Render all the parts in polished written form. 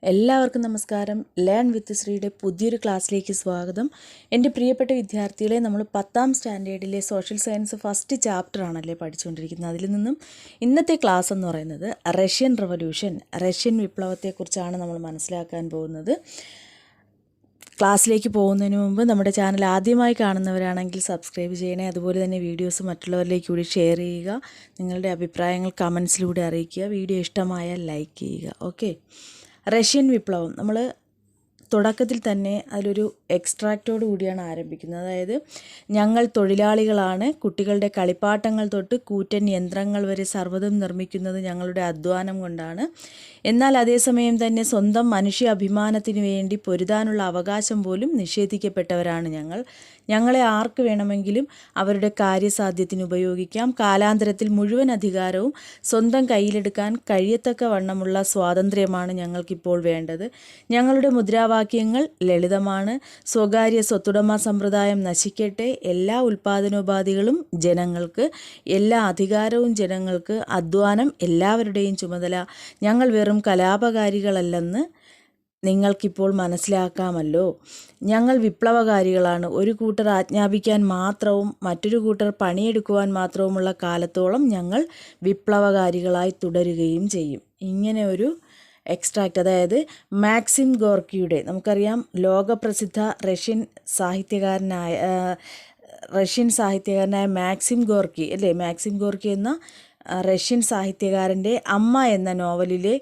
എല്ലാവർക്കും നമസ്കാരം. Learn with ശ്രീയുടെ പുതിയൊരു ക്ലാസ്സിലേക്ക് സ്വാഗതം. എൻ്റെ പ്രിയപ്പെട്ട വിദ്യാർത്ഥികളെ, നമ്മൾ 10ാം സ്റ്റാൻഡേർഡിലെ സോഷ്യൽ സയൻസ് ഫസ്റ്റ് ചാപ്റ്റർ ആണല്ലേ പഠിച്ചുകൊണ്ടിരിക്കുന്നത്. അതിൽ നിന്നും ഇന്നത്തെ ക്ലാസ് എന്ന് പറയുന്നത് റഷ്യൻ റവല്യൂഷൻ, റഷ്യൻ വിപ്ലവത്തെക്കുറിച്ചാണ് നമ്മൾ മനസ്സിലാക്കാൻ പോകുന്നത്. ക്ലാസ്സിലേക്ക് പോകുന്നതിന് മുമ്പ് നമ്മുടെ ചാനൽ ആദ്യമായി കാണുന്നവരാണെങ്കിൽ സബ്സ്ക്രൈബ് ചെയ്യണേ. അതുപോലെ തന്നെ വീഡിയോസ് മറ്റുള്ളവരിലേക്ക് കൂടി ഷെയർ ചെയ്യുക. നിങ്ങളുടെ അഭിപ്രായങ്ങൾ കമൻസിലൂടെ അറിയിക്കുക. വീഡിയോ ഇഷ്ടമായാൽ ലൈക്ക് ചെയ്യുക. ഓക്കെ. റഷ്യൻ വിപ്ലവം നമ്മൾ തുടക്കത്തിൽ തന്നെ അതിലൊരു എക്സ്ട്രാക്റ്റോട് കൂടിയാണ് ആരംഭിക്കുന്നത്. അതായത്, ഞങ്ങൾ തൊഴിലാളികളാണ്, കുട്ടികളുടെ കളിപ്പാട്ടങ്ങൾ തൊട്ട് കൂറ്റൻ യന്ത്രങ്ങൾ വരെ സർവ്വതും നിർമ്മിക്കുന്നത് ഞങ്ങളുടെ അധ്വാനം കൊണ്ടാണ്. എന്നാൽ അതേസമയം തന്നെ സ്വന്തം മനുഷ്യ അഭിമാനത്തിന് വേണ്ടി പൊരുതാനുള്ള അവകാശം പോലും നിഷേധിക്കപ്പെട്ടവരാണ് ഞങ്ങൾ. ഞങ്ങളെ ആർക്ക് വേണമെങ്കിലും അവരുടെ കാര്യസാധ്യത്തിന് ഉപയോഗിക്കാം. കാലാന്തരത്തിൽ മുഴുവൻ അധികാരവും സ്വന്തം കയ്യിലെടുക്കാൻ കഴിയത്തക്ക വണ്ണമുള്ള സ്വാതന്ത്ര്യമാണ് ഞങ്ങൾക്കിപ്പോൾ വേണ്ടത്. ഞങ്ങളുടെ മുദ്രാവാക്യങ്ങൾ ലളിതമാണ്. സ്വകാര്യ സ്വത്തുടമ സമ്പ്രദായം നശിക്കട്ടെ, എല്ലാ ഉൽപ്പാദനോപാധികളും ജനങ്ങൾക്ക്, എല്ലാ അധികാരവും ജനങ്ങൾക്ക്, അധ്വാനം എല്ലാവരുടെയും ചുമതല. ഞങ്ങൾ വെറും കലാപകാരികളല്ലെന്ന് നിങ്ങൾക്കിപ്പോൾ മനസ്സിലാക്കാമല്ലോ. ഞങ്ങൾ വിപ്ലവകാരികളാണ്. ഒരു കൂട്ടർ ആജ്ഞാപിക്കാൻ മാത്രവും മറ്റൊരു കൂട്ടർ പണിയെടുക്കുവാൻ മാത്രവുമുള്ള കാലത്തോളം ഞങ്ങൾ വിപ്ലവകാരികളായി തുടരുകയും ചെയ്യും. ഇങ്ങനെ ഒരു എക്സ്ട്രാക്റ്റ്, അതായത് മാക്സിം ഗോർക്കിയുടെ, നമുക്കറിയാം ലോകപ്രസിദ്ധ റഷ്യൻ സാഹിത്യകാരനായ മാക്സിം ഗോർക്കി അല്ലേ, മാക്സിം ഗോർക്കി എന്ന റഷ്യൻ സാഹിത്യകാരൻ്റെ അമ്മ എന്ന നോവലിലെ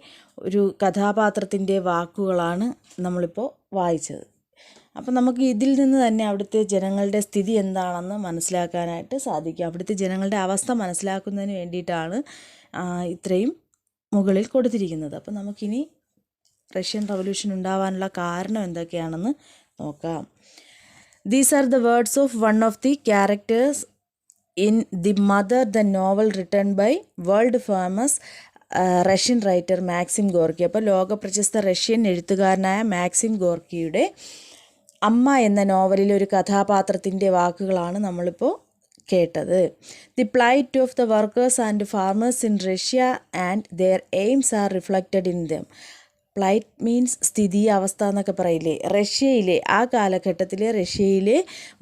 ഒരു കഥാപാത്രത്തിൻ്റെ വാക്കുകളാണ് നമ്മളിപ്പോൾ വായിച്ചത്. അപ്പം നമുക്ക് ഇതിൽ നിന്ന് തന്നെ അവിടുത്തെ ജനങ്ങളുടെ സ്ഥിതി എന്താണെന്ന് മനസ്സിലാക്കാനായിട്ട് സാധിക്കും. അവിടുത്തെ ജനങ്ങളുടെ അവസ്ഥ മനസ്സിലാക്കുന്നതിന് വേണ്ടിയിട്ടാണ് ഇത്രയും മുകളിൽ കൊടുത്തിരിക്കുന്നത്. അപ്പം നമുക്കിനി റഷ്യൻ റവല്യൂഷൻ ഉണ്ടാവാനുള്ള കാരണം എന്തൊക്കെയാണെന്ന് നോക്കാം. These are the words of one of the characters in the Mother, the novel written by world famous Russian writer Maxim Gorky. അപ്പോൾ ലോകപ്രശസ്ത റഷ്യൻ എഴുത്തുകാരനായ മാക്സിം ഗോർക്കിയുടെ അമ്മ എന്ന നോവലിലെ ഒരു കഥാപാത്രത്തിൻ്റെ വാക്കുകളാണ് നമ്മളിപ്പോൾ കേട്ടത്. The plight of the workers and farmers in Russia and their aims are reflected in them. Plight means സ്ഥിതി, അവസ്ഥ എന്നൊക്കെ പറയില്ലേ. റഷ്യയിലെ ആ കാലഘട്ടത്തിലെ റഷ്യയിലെ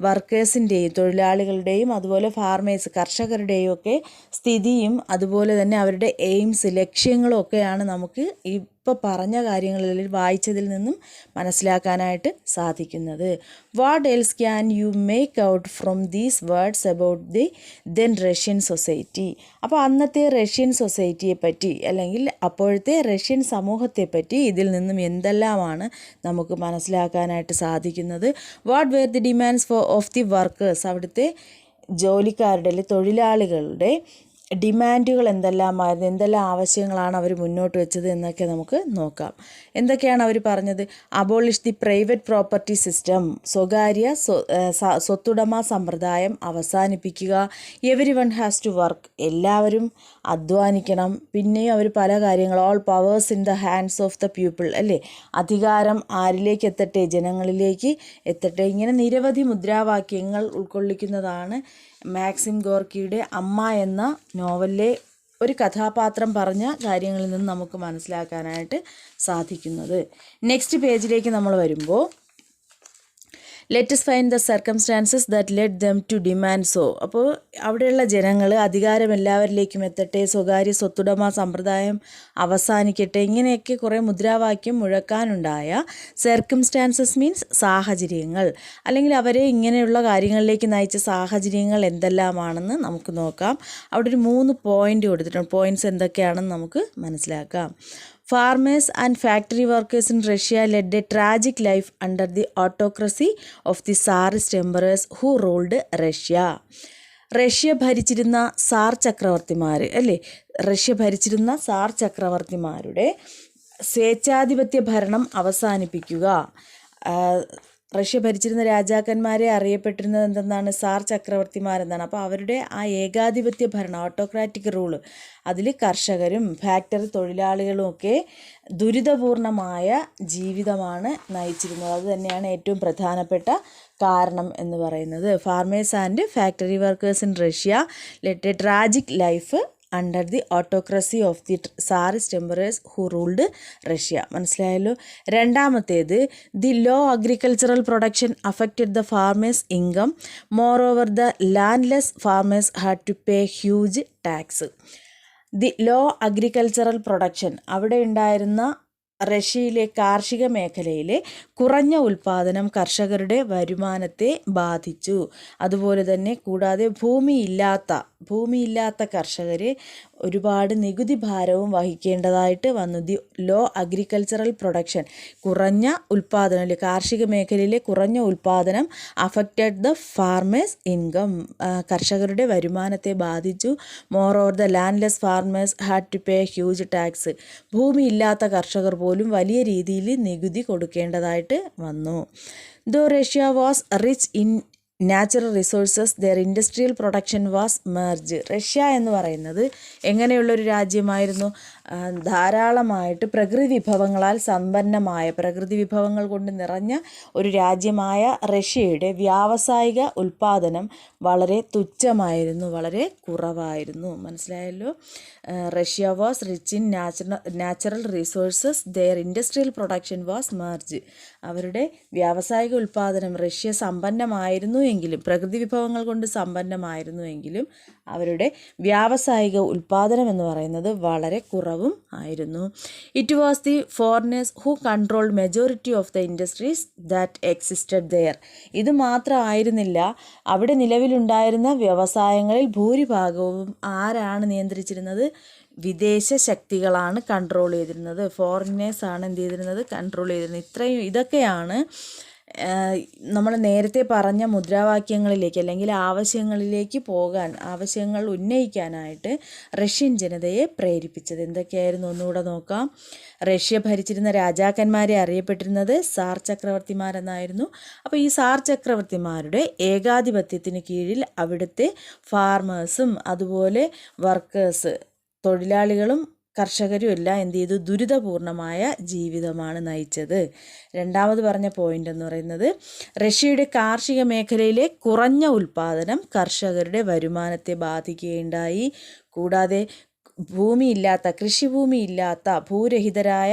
വർക്കേഴ്സിൻ്റെയും തൊഴിലാളികളുടെയും അതുപോലെ ഫാർമേഴ്സ് കർഷകരുടെയും ഒക്കെ സ്ഥിതിയും അതുപോലെ തന്നെ അവരുടെ എയിംസ് ലക്ഷ്യങ്ങളും ഒക്കെയാണ് നമുക്ക് ഇപ്പോൾ പറഞ്ഞ കാര്യങ്ങളിൽ വായിച്ചതിൽ നിന്നും മനസ്സിലാക്കാനായിട്ട് സാധിക്കുന്നത്. What else can you make out from these words about the then Russian society. അപ്പോൾ അന്നത്തെ റഷ്യൻ സൊസൈറ്റിയെ പറ്റി അല്ലെങ്കിൽ അപ്പോഴത്തെ റഷ്യൻ സമൂഹത്തെ പറ്റി ഇതിൽ നിന്നും എന്തെല്ലാമാണ് നമുക്ക് മനസ്സിലാക്കാനായിട്ട് സാധിക്കുന്നത്. What were the demands of the workers, അവിടുത്തെ ജോലിക്കാരുടെ അല്ലെങ്കിൽ തൊഴിലാളികളുടെ ഡിമാൻഡുകൾ എന്തെല്ലാമായിരുന്നു, എന്തെല്ലാം ആവശ്യങ്ങളാണ് അവർ മുന്നോട്ട് വെച്ചത് എന്നൊക്കെ നമുക്ക് നോക്കാം. എന്തൊക്കെയാണ് അവർ പറഞ്ഞത്? Abolish the private property system, സ്വകാര്യ സ്വത്തുടമ സമ്പ്രദായം അവസാനിപ്പിക്കുക. Everyone has to work, എല്ലാവരും അധ്വാനിക്കണം. പിന്നെയും അവർ പല കാര്യങ്ങൾ, all powers in the hands of the people അല്ലേ, അധികാരം ആരിലേക്ക് എത്തട്ടെ, ജനങ്ങളിലേക്ക് എത്തട്ടെ. ഇങ്ങനെ നിരവധി മുദ്രാവാക്യങ്ങൾ ഉൾക്കൊള്ളിക്കുന്നതാണ് മാക്സിം ഗോർക്കിയുടെ അമ്മ എന്ന നോവലിലെ ഒരു കഥാപാത്രം പറഞ്ഞ കാര്യങ്ങളിൽ നിന്ന് നമുക്ക് മനസ്സിലാക്കാനായിട്ട് സാധിക്കുന്നത്. നെക്സ്റ്റ് പേജിലേക്ക് നമ്മൾ വരുമ്പോൾ, let us find the circumstances that led them to demand so. അപ്പോൾ അവിടെയുള്ള ജനങ്ങൾ അധികാരം എല്ലാവരിലേക്കും എത്തട്ടെ, സ്വകാര്യ സ്വത്തുടമ സമ്പ്രദായം അവസാനിക്കട്ടെ, ഇങ്ങനെയൊക്കെ കുറേ മുദ്രാവാക്യം മുഴക്കാനുണ്ടായ സർക്കംസ്റ്റാൻസസ് മീൻസ് സാഹചര്യങ്ങൾ, അല്ലെങ്കിൽ അവരെ ഇങ്ങനെയുള്ള കാര്യങ്ങളിലേക്ക് നയിച്ച സാഹചര്യങ്ങൾ എന്തെല്ലാമാണെന്ന് നമുക്ക് നോക്കാം. അവിടെ ഒരു 3 പോയിൻ്റ് കൊടുത്തിട്ടുണ്ട്. പോയിൻറ്റ്സ് എന്തൊക്കെയാണെന്ന് നമുക്ക് മനസ്സിലാക്കാം. Farmers and factory workers in Russia led a tragic life under the autocracy of the Tzarist emperors who ruled Russia. Russia ഭരിച്ചിരുന്ന സാർ ചക്രവർത്തിമാരുടെ സ്വേച്ഛാധിപത്യ ഭരണം അവസാനിപ്പിക്കുക. റഷ്യ ഭരിച്ചിരുന്ന രാജാക്കന്മാരെ അറിയപ്പെട്ടിരുന്നത് എന്തെന്നാണ്? സാർ ചക്രവർത്തിമാരെന്നാണ്. അപ്പോൾ അവരുടെ ആ ഏകാധിപത്യ ഭരണം, ഓട്ടോക്രാറ്റിക് റൂള്, അതിൽ കർഷകരും ഫാക്ടറി തൊഴിലാളികളും ഒക്കെ ദുരിതപൂർണമായ ജീവിതമാണ് നയിച്ചിരുന്നത്. അത് തന്നെയാണ് ഏറ്റവും പ്രധാനപ്പെട്ട കാരണം എന്ന് പറയുന്നത്. Farmers and factory workers in Russia let A tragic life under the autocracy of the Tsarist emperors who ruled Russia. മനസ്സിലായല്ലോ. രണ്ടാമത്തേത്, the low agricultural production affected the farmers' income. Moreover, the landless farmers had to pay huge tax. The low agricultural production, അവിടെ ഉണ്ടായിരുന്ന റഷ്യയിലെ കാർഷിക മേഖലയിലെ കുറഞ്ഞ ഉൽപ്പാദനം കർഷകരുടെ വരുമാനത്തെ ബാധിച്ചു. അതുപോലെ തന്നെ കൂടാതെ ഭൂമിയില്ലാത്ത കർഷകർ ഒരുപാട് നികുതി ഭാരവും വഹിക്കേണ്ടതായിട്ട് വന്നു. ദി ലോ അഗ്രികൾച്ചറൽ പ്രൊഡക്ഷൻ, കുറഞ്ഞ ഉൽപ്പാദനം, കാർഷിക മേഖലയിലെ കുറഞ്ഞ ഉൽപ്പാദനം അഫക്റ്റഡ് ദ ഫാർമേഴ്സ് ഇൻകം, കർഷകരുടെ വരുമാനത്തെ ബാധിച്ചു. Moreover the landless farmers had to pay huge tax, ഭൂമിയില്ലാത്ത കർഷകർ പോലും വലിയ രീതിയിൽ നികുതി കൊടുക്കേണ്ടതായിട്ട് വന്നു. Though Russia was rich in natural resources, their industrial production was merge. Russia എന്ന് പറയുന്നത് എങ്ങനെയുള്ളൊരു രാജ്യമായിരുന്നു? ധാരാളമായിട്ട് പ്രകൃതി വിഭവങ്ങളാൽ സമ്പന്നമായ, പ്രകൃതി വിഭവങ്ങൾ കൊണ്ട് നിറഞ്ഞ ഒരു രാജ്യമായ റഷ്യയുടെ വ്യാവസായിക ഉൽപ്പാദനം വളരെ തുച്ഛമായിരുന്നു, വളരെ കുറവായിരുന്നു. മനസ്സിലായല്ലോ. Russia was rich in natural resources, their industrial production was മെർജ്. അവരുടെ വ്യാവസായിക ഉൽപ്പാദനം, റഷ്യ സമ്പന്നമായിരുന്നു എങ്കിലും, പ്രകൃതി വിഭവങ്ങൾ കൊണ്ട് സമ്പന്നമായിരുന്നു എങ്കിലും അവരുടെ വ്യാവസായിക ഉൽപ്പാദനം എന്ന് പറയുന്നത് വളരെ കുറവും ആയിരുന്നു. It was the foreigners who controlled majority of the industries that existed there. ഇത് മാത്രമായിരുന്നില്ല, അവിടെ നിലവിലുണ്ടായിരുന്ന വ്യവസായങ്ങളിൽ ഭൂരിഭാഗവും ആരാണ് നിയന്ത്രിച്ചിരുന്നത്? വിദേശ ശക്തികളാണ് കൺട്രോൾ ചെയ്തിരുന്നത്. ഫോറിനേഴ്സാണ് എന്ത് ചെയ്തിരുന്നത്? കൺട്രോൾ ചെയ്തിരുന്നത്. ഇതൊക്കെയാണ് നമ്മൾ നേരത്തെ പറഞ്ഞ മുദ്രാവാക്യങ്ങളിലേക്ക് അല്ലെങ്കിൽ ആവശ്യങ്ങൾ ഉന്നയിക്കാനായിട്ട് റഷ്യൻ ജനതയെ പ്രേരിപ്പിച്ചത്. എന്തൊക്കെയായിരുന്നു ഒന്നുകൂടെ നോക്കാം. റഷ്യ ഭരിച്ചിരുന്ന രാജാക്കന്മാരെ അറിയപ്പെട്ടിരുന്നത് സാർ ചക്രവർത്തിമാരെന്നായിരുന്നു. അപ്പോൾ ഈ സാർ ചക്രവർത്തിമാരുടെ ഏകാധിപത്യത്തിന് കീഴിൽ അവിടുത്തെ ഫാർമേഴ്സും അതുപോലെ വർക്കേഴ്സ്, തൊഴിലാളികളും കർഷകരും എല്ലാം എന്ത് ചെയ്തു? ദുരിതപൂർണമായ ജീവിതമാണ് നയിച്ചത്. രണ്ടാമത് പറഞ്ഞ പോയിന്റ് എന്ന് പറയുന്നത്, റഷ്യയുടെ കാർഷിക മേഖലയിലെ കുറഞ്ഞ ഉൽപ്പാദനം കർഷകരുടെ വരുമാനത്തെ ബാധിക്കുകയുണ്ടായി. കൂടാതെ കൃഷിഭൂമിയില്ലാത്ത ഭൂരഹിതരായ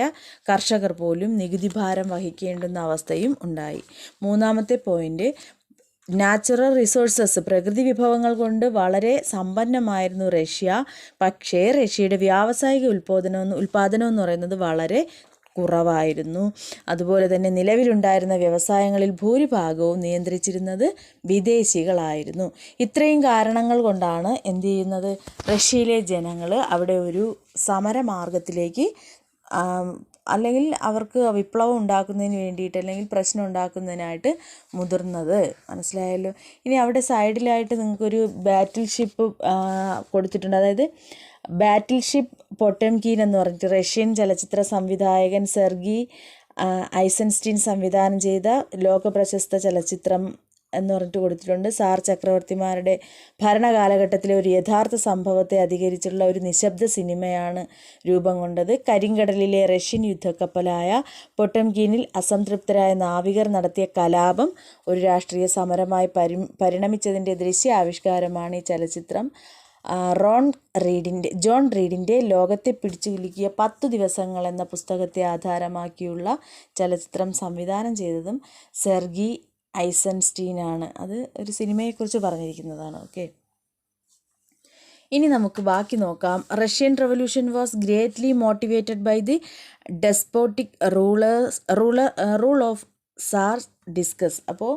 കർഷകർ പോലും നികുതി ഭാരം വഹിക്കേണ്ടുന്ന അവസ്ഥയും ഉണ്ടായി. മൂന്നാമത്തെ പോയിന്റ്, നാച്ചുറൽ റിസോഴ്സസ്, പ്രകൃതി വിഭവങ്ങൾ കൊണ്ട് വളരെ സമ്പന്നമായിരുന്നു റഷ്യ. പക്ഷേ റഷ്യയുടെ വ്യാവസായിക ഉൽപ്പാദനം എന്ന് പറയുന്നത് വളരെ കുറവായിരുന്നു. അതുപോലെ തന്നെ നിലവിലുണ്ടായിരുന്ന വ്യവസായങ്ങളിൽ ഭൂരിഭാഗവും നിയന്ത്രിച്ചിരുന്നത് വിദേശികളായിരുന്നു. ഇത്രയും കാരണങ്ങൾ കൊണ്ടാണ് എന്ത് ചെയ്യുന്നത്? റഷ്യയിലെ ജനങ്ങൾ അവിടെ ഒരു സമരമാർഗത്തിലേക്ക് അല്ലെങ്കിൽ അവർക്ക് വിപ്ലവം ഉണ്ടാക്കുന്നതിന് വേണ്ടിയിട്ട് അല്ലെങ്കിൽ പ്രശ്നം ഉണ്ടാക്കുന്നതിനായിട്ട് മുതിർന്നത്. മനസ്സിലായല്ലോ. ഇനി അവിടെ സൈഡിലായിട്ട് നിങ്ങൾക്കൊരു ബാറ്റിൽ ഷിപ്പ് കൊടുത്തിട്ടുണ്ട്. അതായത് ബാറ്റിൽ ഷിപ്പ് പൊട്ടംകീൻ എന്ന് പറഞ്ഞിട്ട് റഷ്യൻ ചലച്ചിത്ര സംവിധായകൻ സെർഗി ഐസൻസ്റ്റീൻ സംവിധാനം ചെയ്ത ലോകപ്രശസ്ത ചലച്ചിത്രം എന്ന് പറഞ്ഞിട്ട് കൊടുത്തിട്ടുണ്ട്. സാർ ചക്രവർത്തിമാരുടെ ഭരണകാലഘട്ടത്തിലെ ഒരു യഥാർത്ഥ സംഭവത്തെ അധികരിച്ചുള്ള ഒരു നിശബ്ദ സിനിമയാണ് രൂപം കൊണ്ടത്. കരിങ്കടലിലെ റഷ്യൻ യുദ്ധക്കപ്പലായ പൊട്ടംകീനിൽ അസംതൃപ്തരായ നാവികർ നടത്തിയ കലാപം ഒരു രാഷ്ട്രീയ സമരമായി പരിണമിച്ചതിൻ്റെ ദൃശ്യാവിഷ്കാരമാണ് ഈ ചലച്ചിത്രം. ജോൺ റീഡിൻ്റെ ലോകത്തെ പിടിച്ചു കുലുക്കിയ 10 ദിവസങ്ങൾ എന്ന പുസ്തകത്തെ ആധാരമാക്കിയുള്ള ചലച്ചിത്രം സംവിധാനം ചെയ്തതും സെർഗി ഐസൻസ്റ്റീനാണ്. അത് ഒരു സിനിമയെക്കുറിച്ച് പറഞ്ഞിരിക്കുന്നതാണ്. ഓക്കെ, ഇനി നമുക്ക് ബാക്കി നോക്കാം. Russian revolution was greatly motivated by the despotic rule of tsar discuss. അപ്പോൾ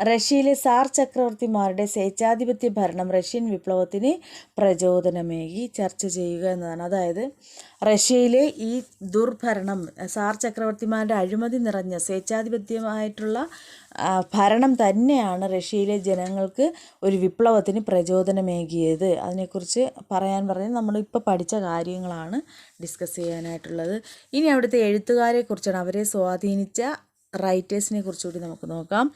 റഷ്യയിലെ സാർ ചക്രവർത്തിമാരുടെ സ്വേച്ഛാധിപത്യ ഭരണം റഷ്യൻ വിപ്ലവത്തിന് പ്രചോദനമേകി. ചർച്ച ചെയ്യുക എന്നതാണ്. അതായത് റഷ്യയിലെ ഈ ദുർഭരണം, സാർ ചക്രവർത്തിമാരുടെ അഴിമതി നിറഞ്ഞ സ്വേച്ഛാധിപത്യമായിട്ടുള്ള ഭരണം തന്നെയാണ് റഷ്യയിലെ ജനങ്ങൾക്ക് ഒരു വിപ്ലവത്തിന് പ്രചോദനമേകിയത്. അതിനെക്കുറിച്ച് പറഞ്ഞ് നമ്മളിപ്പോൾ പഠിച്ച കാര്യങ്ങളാണ് ഡിസ്കസ് ചെയ്യാനായിട്ടുള്ളത്. ഇനി അവിടുത്തെ എഴുത്തുകാരെക്കുറിച്ചാണ്, അവരെ സ്വാധീനിച്ച റൈറ്റേഴ്സിനെ കുറിച്ചുകൂടി നമുക്ക് നോക്കാം.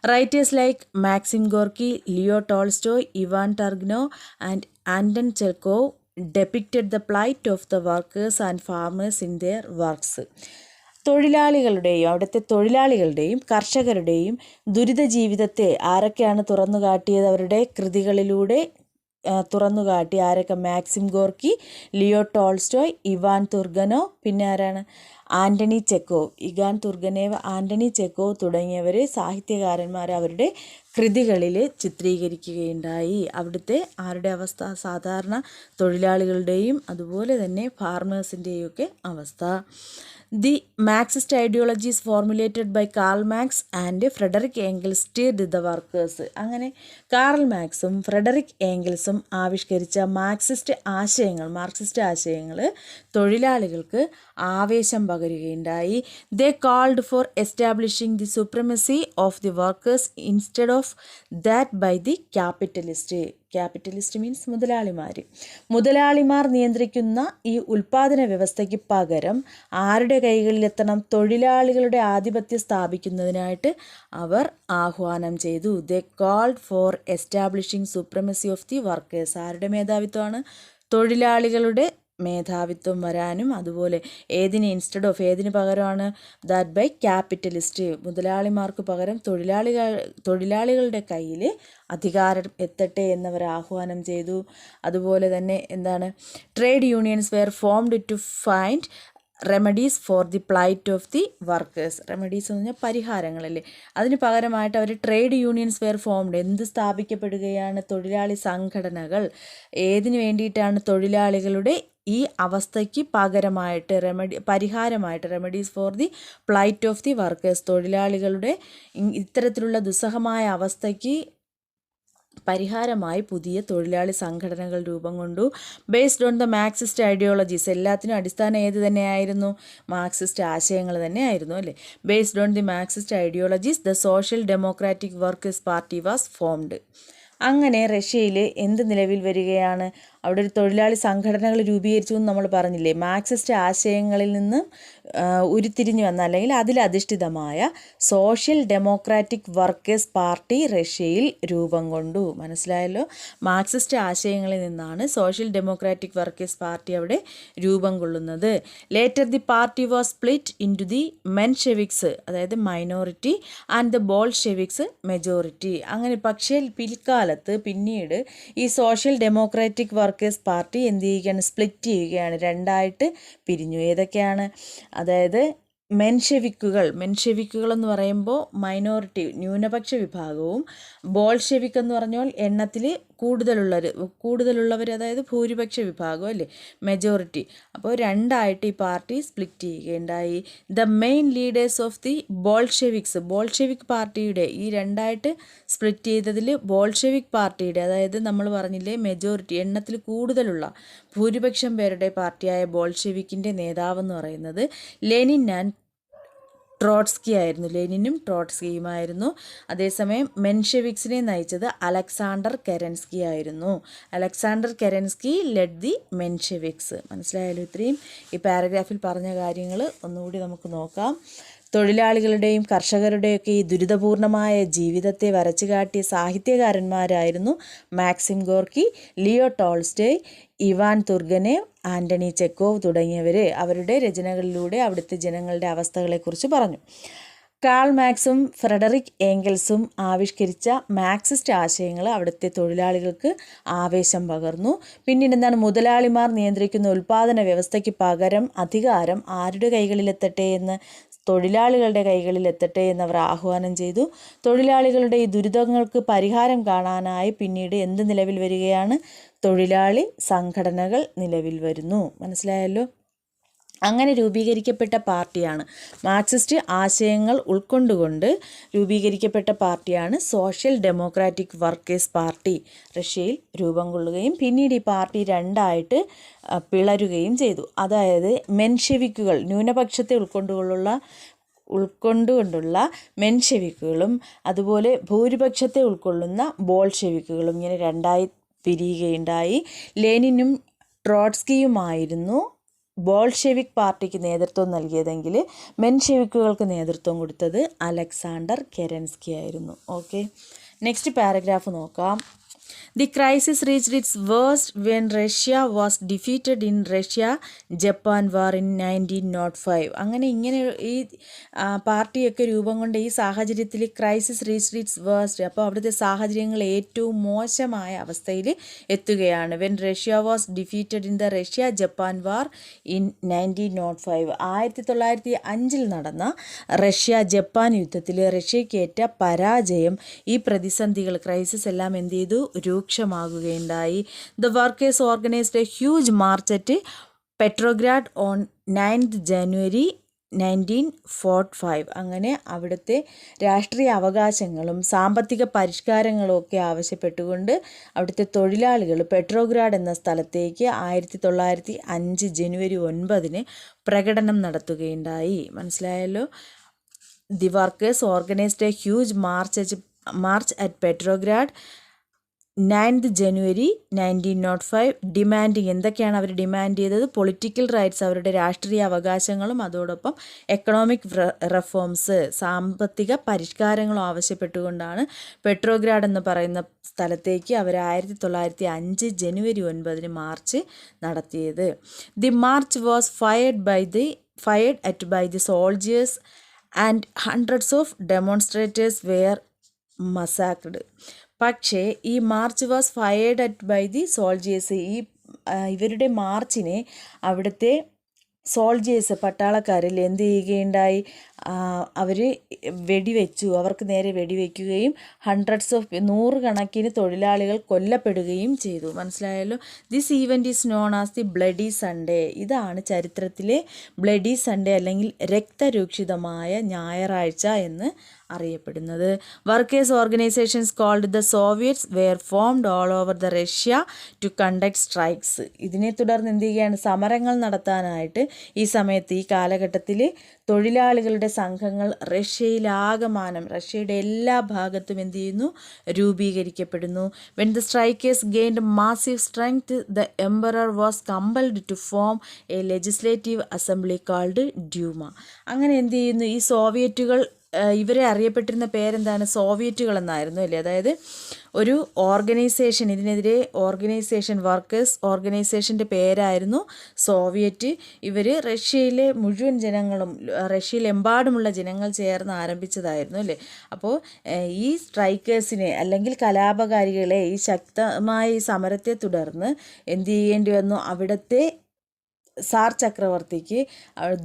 Writers like Maxim Gorky, Leo Tolstoy, Ivan Turgenev and Anton Chekhov depicted the plight of the workers and farmers in their works. അവിടുത്തെ തൊഴിലാളികളുടെയും കർഷകരുടെയും ദുരിത ജീവിതത്തെ ആരൊക്കെയാണ് തുറന്നു കാട്ടിയത് അവരുടെ കൃതികളിലൂടെ? തുറന്നുകാട്ടി. ആരൊക്കെ? Maxim Gorky, Leo Tolstoy, Ivan Turgenev, പിന്നെ ആരാണ്? Anton Chekhov. Ivan Turgenev, Anton Chekhov തുടങ്ങിയവർ സാഹിത്യകാരന്മാർ അവരുടെ കൃതികളിൽ ചിത്രീകരിക്കുകയുണ്ടായി. അവിടുത്തെ ആരുടെ അവസ്ഥ? സാധാരണ തൊഴിലാളികളുടെയും അതുപോലെ തന്നെ ഫാർമേഴ്സിൻ്റെയും ഒക്കെ അവസ്ഥ. The Marxist ideologies formulated by Karl Marx and Frederick Engels steered the workers. അങ്ങനെ കാറൽ മാർക്സും ഫ്രെഡറിക് ഏംഗൽസും ആവിഷ്കരിച്ച മാർക്സിസ്റ്റ് ആശയങ്ങൾ തൊഴിലാളികൾക്ക് ആവേശം പകരുകയുണ്ടായി. They called for establishing the supremacy of the workers instead of that by the capitalist. Capitalist means മുതലാളിമാർ നിയന്ത്രിക്കുന്ന ഈ ഉൽപ്പാദന വ്യവസ്ഥയ്ക്ക് പകരം ആരുടെ കൈകളിലെത്തണം? തൊഴിലാളികളുടെ ആധിപത്യം സ്ഥാപിക്കുന്നതിനായിട്ട് അവർ ആഹ്വാനം ചെയ്തു. They called for establishing supremacy of the workers. ആരുടെ മേധാവിത്വമാണ്? തൊഴിലാളികളുടെ മേധാവിത്വം വരാനും, അതുപോലെ ഏതിന് പകരമാണ്? That by capitalist. മുതലാളിമാർക്ക് പകരം തൊഴിലാളികളുടെ കയ്യിൽ അധികാരം എത്തട്ടെ എന്നവർ ആഹ്വാനം ചെയ്തു. അതുപോലെ തന്നെ എന്താണ്? Trade unions were formed to find remedies for the plight of the workers. Remedies എന്ന് പറഞ്ഞാൽ പരിഹാരങ്ങളല്ലേ. അതിന് പകരമായിട്ട് അവർ ട്രേഡ് യൂണിയൻസ് വെയർ ഫോംഡ്. എന്ത് സ്ഥാപിക്കപ്പെടുകയാണ്? തൊഴിലാളി സംഘടനകൾ. ഏതിനു വേണ്ടിയിട്ടാണ്? തൊഴിലാളികളുടെ ഈ അവസ്ഥയ്ക്ക് പകരമായിട്ട് പരിഹാരമായിട്ട് remedies for the plight of the workers. തൊഴിലാളികളുടെ ഇത്തരത്തിലുള്ള ദുസ്സഹമായ അവസ്ഥയ്ക്ക് പരിഹാരമായി പുതിയ തൊഴിലാളി സംഘടനകൾ രൂപം കൊണ്ടു. Based on the Marxist ideologies. എല്ലാത്തിനും അടിസ്ഥാനം ഏത് തന്നെയായിരുന്നു? മാർക്സിസ്റ്റ് ആശയങ്ങൾ തന്നെയായിരുന്നു അല്ലേ. Based on the Marxist ideologies the social democratic workers party was formed. അങ്ങനെ റഷ്യയിൽ എന്ത് നിലവിൽ വരികയാണ്? അവിടെ ഒരു തൊഴിലാളി സംഘടനകൾ രൂപീകരിച്ചു എന്ന് നമ്മൾ പറഞ്ഞില്ലേ. മാർക്സിസ്റ്റ് ആശയങ്ങളിൽ നിന്ന് ഉരുത്തിരിഞ്ഞു വന്ന അല്ലെങ്കിൽ അതിലധിഷ്ഠിതമായ സോഷ്യൽ ഡെമോക്രാറ്റിക് വർക്കേഴ്സ് പാർട്ടി റഷ്യയിൽ രൂപം കൊണ്ടു. മനസ്സിലായല്ലോ. മാർക്സിസ്റ്റ് ആശയങ്ങളിൽ നിന്നാണ് സോഷ്യൽ ഡെമോക്രാറ്റിക് വർക്കേഴ്സ് പാർട്ടി അവിടെ രൂപം കൊള്ളുന്നത്. Later the party was split into the Mensheviks, അതായത് minority, and the Bolsheviks majority. അങ്ങനെ പക്ഷേ പിന്നീട് ഈ സോഷ്യൽ ഡെമോക്രാറ്റിക് വർക്കേഴ്സ് പാർട്ടി എന്ത് ചെയ്യുകയാണ്? സ്പ്ലിറ്റ് ചെയ്യുകയാണ്, രണ്ടായിട്ട് പിരിഞ്ഞു. ഏതൊക്കെയാണ്? അതായത് മെൻഷെവിക്കുകൾ എന്ന് പറയുമ്പോൾ മൈനോറിറ്റി ന്യൂനപക്ഷ വിഭാഗവും, ബോൾഷെവിക് എന്ന് പറഞ്ഞാൽ എണ്ണത്തിൽ കൂടുതലുള്ളവർ അതായത് ഭൂരിപക്ഷ വിഭാഗം അല്ലേ, മെജോറിറ്റി. അപ്പോൾ രണ്ടായിട്ട് ഈ പാർട്ടി സ്പ്ലിറ്റ് ചെയ്യുകയുണ്ടായി. The main leaders of the Bolshevik പാർട്ടിയുടെ ഈ രണ്ടായിട്ട് സ്പ്ലിറ്റ് ചെയ്തതിൽ ബോൾഷെവിക് പാർട്ടിയുടെ, അതായത് നമ്മൾ പറഞ്ഞില്ലേ മെജോറിറ്റി എണ്ണത്തിൽ കൂടുതലുള്ള ഭൂരിപക്ഷം പേരുടെ പാർട്ടിയായ ബോൾഷെവിക്കിൻ്റെ നേതാവെന്ന് പറയുന്നത് ലെനിൻ ആൻഡ് ട്രോട്സ്കി ആയിരുന്നു. ലെനിനും ട്രോട്സ്കിയുമായിരുന്നു. അതേസമയം മെൻഷെവിക്സിനെ നയിച്ചത് അലക്സാണ്ടർ കെരൻസ്കി ആയിരുന്നു. Alexander Kerensky led the Mensheviks. മനസ്സിലായാലും ഇത്രയും ഈ പാരഗ്രാഫിൽ പറഞ്ഞ കാര്യങ്ങൾ ഒന്നുകൂടി നമുക്ക് നോക്കാം. തൊഴിലാളികളുടെയും കർഷകരുടെയൊക്കെ ഈ ദുരിതപൂർണമായ ജീവിതത്തെ വരച്ചു കാട്ടിയ സാഹിത്യകാരന്മാരായിരുന്നു Maxim Gorky, Leo Tolstoy, Ivan Turgenev, Anton Chekhov തുടങ്ങിയവർ. അവരുടെ രചനകളിലൂടെ അവിടുത്തെ ജനങ്ങളുടെ അവസ്ഥകളെക്കുറിച്ച് പറഞ്ഞു. കാൾ മാർക്സും ഫ്രെഡറിക് ഏംഗൽസും ആവിഷ്കരിച്ച മാർക്സിസ്റ്റ് ആശയങ്ങൾ അവിടുത്തെ തൊഴിലാളികൾക്ക് ആവേശം പകർന്നു. പിന്നീട് എന്താണ്? മുതലാളിമാർ നിയന്ത്രിക്കുന്ന ഉൽപ്പാദന വ്യവസ്ഥയ്ക്ക് പകരം അധികാരം ആരുടെ കൈകളിലെത്തട്ടെ എന്ന്? തൊഴിലാളികളുടെ കൈകളിലെത്തട്ടെ എന്നവർ ആഹ്വാനം ചെയ്തു. തൊഴിലാളികളുടെ ഈ ദുരിതങ്ങൾക്ക് പരിഹാരം കാണാനായി പിന്നീട് എന്ത് നിലവിൽ വരികയാണ്? തൊഴിലാളി സംഘടനകൾ നിലവിൽ വരുന്നു. മനസ്സിലായല്ലോ. അങ്ങനെ രൂപീകരിക്കപ്പെട്ട പാർട്ടിയാണ്, മാർക്സിസ്റ്റ് ആശയങ്ങൾ ഉൾക്കൊണ്ടുകൊണ്ട് രൂപീകരിക്കപ്പെട്ട പാർട്ടിയാണ് സോഷ്യൽ ഡെമോക്രാറ്റിക് വർക്കേഴ്സ് പാർട്ടി റഷ്യയിൽ രൂപം കൊള്ളുകയും പിന്നീട് ഈ പാർട്ടി രണ്ടായിട്ട് പിളരുകയും ചെയ്തു. അതായത് മെൻഷെവിക്കുകൾ ന്യൂനപക്ഷത്തെ ഉൾക്കൊണ്ടുകൊണ്ടുള്ള മെൻഷെവിക്കുകളും അതുപോലെ ഭൂരിപക്ഷത്തെ ഉൾക്കൊള്ളുന്ന ബോൾഷെവിക്കുകളും ഇങ്ങനെ രണ്ടായി പിരിയുകയുണ്ടായി. ലെനിനും ട്രോട്സ്കിയുമായിരുന്നു ബോൾഷെവിക് പാർട്ടിക്ക് നേതൃത്വം നൽകിയതെങ്കിൽ മെൻഷെവിക്കുകൾക്ക് നേതൃത്വം കൊടുത്തത് അലക്സാണ്ടർ കെരൻസ്കി ആയിരുന്നു. ഓക്കെ, നെക്സ്റ്റ് പാരഗ്രാഫ് നോക്കാം. The crisis reached its worst when Russia was defeated in Russia-Japan War in 1905. അങ്ങനെ ഈ പാർട്ടിയൊക്കെ രൂപം കൊണ്ട ഈ സാഹചര്യത്തിൽ ക്രൈസിസ് റീച്ച്ഡ് ഇറ്റ്സ് വേഴ്സ്റ്റ്, അപ്പോൾ അവിടുത്തെ സാഹചര്യങ്ങൾ ഏറ്റവും മോശമായ അവസ്ഥയിൽ എത്തുകയാണ്. When Russia was defeated in the Russia-Japan war in 1905. 1905 നടന്ന റഷ്യ-ജപ്പാൻ യുദ്ധത്തിൽ റഷ്യക്കേറ്റ പരാജയം ഈ പ്രതിസന്ധികൾ ക്രൈസിസ് എല്ലാം എന്ത് ചെയ്തു, രൂക്ഷമാകുകയുണ്ടായി. The workers organized a huge march at Petrograd on 9th January 1945. അങ്ങനെ അവിടുത്തെ രാഷ്ട്രീയ അവകാശങ്ങളും സാമ്പത്തിക പരിഷ്കാരങ്ങളും ഒക്കെ ആവശ്യപ്പെട്ടുകൊണ്ട് അവിടുത്തെ തൊഴിലാളികൾ പെട്രോഗ്രാഡ് എന്ന സ്ഥലത്തേക്ക് 1905 ജനുവരി 9 പ്രകടനം നടത്തുകയുണ്ടായി. മനസ്സിലായല്ലോ. The workers organized a huge march at Petrograd 9th January 1905 demanding, എന്തൊക്കെയാണ് അവർ ഡിമാൻഡ് ചെയ്തത്? പൊളിറ്റിക്കൽ റൈറ്റ്സ്, അവരുടെ രാഷ്ട്രീയ അവകാശങ്ങളും അതോടൊപ്പം എക്കണോമിക് റിഫോംസ്, സാമ്പത്തിക പരിഷ്കാരങ്ങളും ആവശ്യപ്പെട്ടുകൊണ്ടാണ് പെട്രോഗ്രാഡ് എന്ന് പറയുന്ന സ്ഥലത്തേക്ക് അവർ 1905 ജനുവരി 9 മാർച്ച് നടത്തിയത്. The march was fired at by the soldiers and hundreds of demonstrators were massacred. പക്ഷേ ഈ march was fired at by the soldiers, ഇവരുടെ മാർച്ചിനെ അവിടുത്തെ സോൾജേഴ്സ്, പട്ടാളക്കാരിൽ എന്ത് ചെയ്യുകയുണ്ടായി, അവർ വെടിവെച്ചു, അവർക്ക് നേരെ വെടിവെക്കുകയും ഹൺഡ്രഡ്സ് ഓഫ് നൂറുകണക്കിന് തൊഴിലാളികൾ കൊല്ലപ്പെടുകയും ചെയ്തു. മനസ്സിലായല്ലോ. This event is known as the Bloody Sunday. ഇതാണ് ചരിത്രത്തിലെ ബ്ലഡി സൺഡേ അല്ലെങ്കിൽ രക്തരൂക്ഷിതമായ ഞായറാഴ്ച എന്ന് അറിയപ്പെടുന്നത്. Workers organisations called the soviets were formed all over the Russia to conduct strikes. ഇതിനെ തുടർന്ന് എന്ത് ചെയ്യുകയാണ്, സമരങ്ങൾ നടത്താനായിട്ട് ഈ സമയത്ത് ഈ കാലഘട്ടത്തിൽ തൊഴിലാളികളുടെ സംഘങ്ങൾ റഷ്യയിലാകമാനം, റഷ്യയുടെ എല്ലാ ഭാഗത്തും എന്ത് ചെയ്യുന്നു, രൂപീകരിക്കപ്പെടുന്നു. When the strikers gained massive strength the emperor was compelled to form a legislative assembly called Duma. അങ്ങനെ എന്ത് ചെയ്യുന്നു, ഈ സോവിയറ്റുകൾ, ഇവരെ അറിയപ്പെട്ടിരുന്ന പേരെന്താണ്, സോവിയറ്റുകൾ എന്നായിരുന്നു അല്ലേ. അതായത് ഒരു ഓർഗനൈസേഷൻ, ഇതിനെതിരെ ഓർഗനൈസേഷൻ, വർക്കേഴ്സ് ഓർഗനൈസേഷൻ്റെ പേരായിരുന്നു സോവിയറ്റ്. ഇവർ റഷ്യയിലെ മുഴുവൻ ജനങ്ങളും, റഷ്യയിലെമ്പാടുമുള്ള ജനങ്ങൾ ചേർന്ന് ആരംഭിച്ചതായിരുന്നു അല്ലേ. അപ്പോൾ ഈ സ്ട്രൈക്കേഴ്സിനെ അല്ലെങ്കിൽ കലാപകാരികളെ ഈ ശക്തമായ ഈ സമരത്തെ തുടർന്ന് എന്ത് ചെയ്യേണ്ടി വന്നു, അവിടുത്തെ സാർ ചക്രവർത്തിക്ക്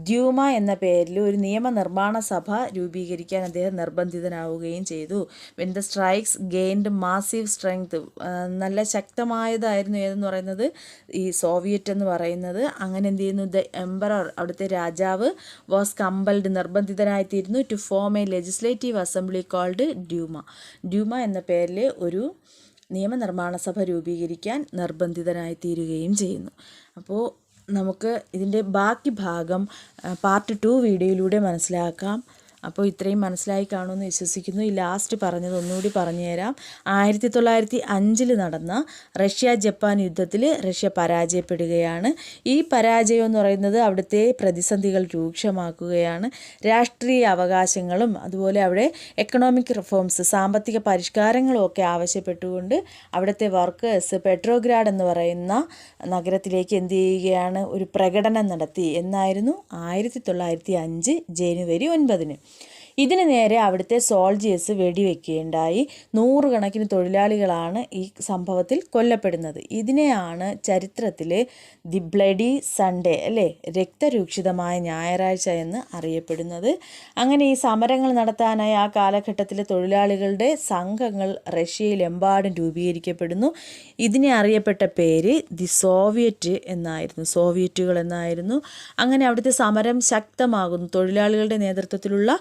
ഡ്യൂമ എന്ന പേരിൽ ഒരു നിയമനിർമ്മാണ സഭ രൂപീകരിക്കാൻ അദ്ദേഹം നിർബന്ധിതനാവുകയും ചെയ്തു. When the strikes gained massive strength, നല്ല ശക്തമായതായിരുന്നു ഏതെന്ന് പറയുന്നത്, ഈ സോവിയറ്റ് എന്ന് പറയുന്നത്. അങ്ങനെ എന്ത് ചെയ്യുന്നു, ദ എംപറർ, അവിടുത്തെ രാജാവ്, വാസ് കമ്പൽഡ്, നിർബന്ധിതനായിത്തീരുന്നു, to form a legislative assembly called Duma എന്ന പേരിൽ ഒരു നിയമനിർമ്മാണ സഭ രൂപീകരിക്കാൻ നിർബന്ധിതനായിത്തീരുകയും ചെയ്യുന്നു. അപ്പോൾ നമുക്ക് ഇതിൻ്റെ ബാക്കി ഭാഗം പാർട്ട് 2 വീഡിയോയിലൂടെ മനസ്സിലാക്കാം. അപ്പോൾ ഇത്രയും മനസ്സിലായി കാണുമെന്ന് വിശ്വസിക്കുന്നു. ഈ ലാസ്റ്റ് പറഞ്ഞത് ഒന്നുകൂടി പറഞ്ഞു തരാം. 1905 നടന്ന റഷ്യ-ജപ്പാൻ യുദ്ധത്തിൽ റഷ്യ പരാജയപ്പെടുകയാണ്. ഈ പരാജയം എന്ന് പറയുന്നത് അവിടുത്തെ പ്രതിസന്ധികൾ രൂക്ഷമാക്കുകയാണ്. രാഷ്ട്രീയ അവകാശങ്ങളും അതുപോലെ അവിടെ എക്കണോമിക് റിഫോംസ്, സാമ്പത്തിക പരിഷ്കാരങ്ങളും ഒക്കെ ആവശ്യപ്പെട്ടുകൊണ്ട് അവിടുത്തെ വർക്കേഴ്സ് പെട്രോഗ്രാഡ് എന്ന് പറയുന്ന നഗരത്തിലേക്ക് എന്ത് ചെയ്യുകയാണ്, ഒരു പ്രകടനം നടത്തി. എന്നായിരുന്നു 1905 ജനുവരി 9. ഇതിന് നേരെ അവിടുത്തെ സോൾജേഴ്സ് വെടിവെക്കുകയുണ്ടായി. നൂറുകണക്കിന് തൊഴിലാളികളാണ് ഈ സംഭവത്തിൽ കൊല്ലപ്പെടുന്നത്. ഇതിനെയാണ് ചരിത്രത്തിൽ ദി ബ്ലഡി സൺഡേ അല്ലേ, രക്തരൂക്ഷിതമായ ഞായറാഴ്ച എന്ന് അറിയപ്പെടുന്നത്. അങ്ങനെ ഈ സമരങ്ങൾ നടത്താനായി ആ കാലഘട്ടത്തിലെ തൊഴിലാളികളുടെ സംഘങ്ങൾ റഷ്യയിലെമ്പാടും രൂപീകരിക്കപ്പെടുന്നു. ഇതിനെ അറിയപ്പെട്ട പേര് ദി സോവിയറ്റുകൾ എന്നായിരുന്നു. അങ്ങനെ അവിടുത്തെ സമരം ശക്തമാകുന്നു. തൊഴിലാളികളുടെ നേതൃത്വത്തിലുള്ള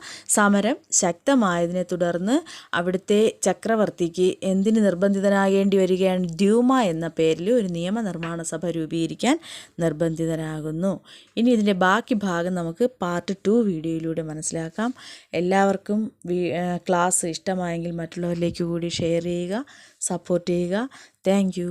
സമരം ശക്തമായതിനെ തുടർന്ന് അവിടുത്തെ ചക്രവർത്തിക്ക് എന്തിന് നിർബന്ധിതനാകേണ്ടി വരികയാണ്, ഡ്യൂമ എന്ന പേരിൽ ഒരു നിയമനിർമ്മാണ സഭ രൂപീകരിക്കാൻ നിർബന്ധിതനാകുന്നു. ഇനി ഇതിൻ്റെ ബാക്കി ഭാഗം നമുക്ക് പാർട്ട് 2 വീഡിയോയിലൂടെ മനസ്സിലാക്കാം. എല്ലാവർക്കും ക്ലാസ് ഇഷ്ടമായെങ്കിൽ മറ്റുള്ളവരിലേക്ക് കൂടി ഷെയർ ചെയ്യുക, സപ്പോർട്ട് ചെയ്യുക. താങ്ക്